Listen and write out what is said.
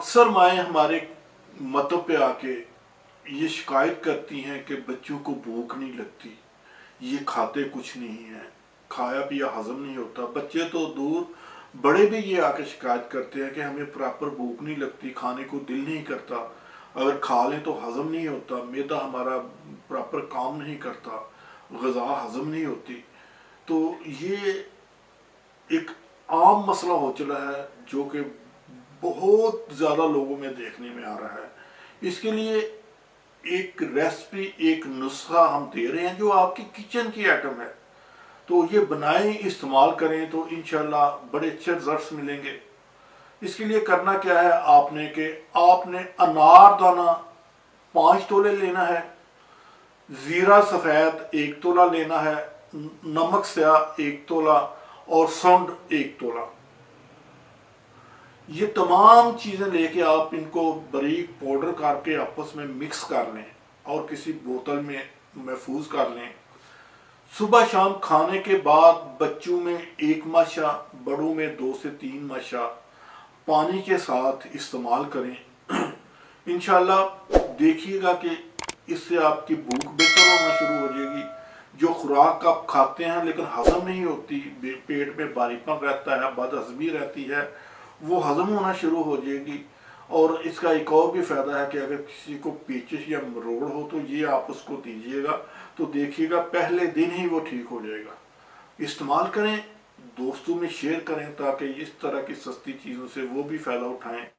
अक्सर माएँ हमारे मतों पे आके ये शिकायत करती हैं कि बच्चों को भूख नहीं लगती, ये खाते कुछ नहीं है, खाया पिया हजम नहीं होता। बच्चे तो दूर, बड़े भी ये आके शिकायत करते हैं कि हमें प्रॉपर भूख नहीं लगती, खाने को दिल नहीं करता, अगर खा लें तो हजम नहीं होता, मैदा हमारा प्रॉपर काम नहीं करता, ग़िज़ा हजम नहीं होती। तो ये एक आम मसला हो चला है जो कि बहुत ज़्यादा लोगों में देखने में आ रहा है। इसके लिए एक रेसिपी, एक नुस्खा हम दे रहे हैं जो आपकी किचन की आइटम है, तो ये बनाएं, इस्तेमाल करें तो इंशाल्लाह बड़े अच्छे रिजल्ट्स मिलेंगे। इसके लिए करना क्या है, आपने अनारदाना 5 तोले लेना है, ज़ीरा सफ़ेद 1 तोला लेना है, नमक स्याह 1 तोला और सौंठ 1 तोला। ये तमाम चीज़ें लेके आप इनको बारीक पाउडर करके आपस में मिक्स कर लें और किसी बोतल में महफूज कर लें। सुबह शाम खाने के बाद बच्चों में 1 माशा, बड़ों में 2 से 3 माशा पानी के साथ इस्तेमाल करें। इंशाल्लाह देखिएगा कि इससे आपकी भूख बेहतर होना शुरू हो जाएगी। जो खुराक आप खाते हैं लेकिन हजम नहीं होती, पेट में भारीपन रहता है, बदहज़मी रहती है, वो हजम होना शुरू हो जाएगी। और इसका एक और भी फ़ायदा है कि अगर किसी को पेचिश या मरोड़ हो तो ये आप उसको दीजिएगा, तो देखिएगा पहले दिन ही वो ठीक हो जाएगा। इस्तेमाल करें, दोस्तों में शेयर करें ताकि इस तरह की सस्ती चीज़ों से वो भी फ़ायदा उठाएं।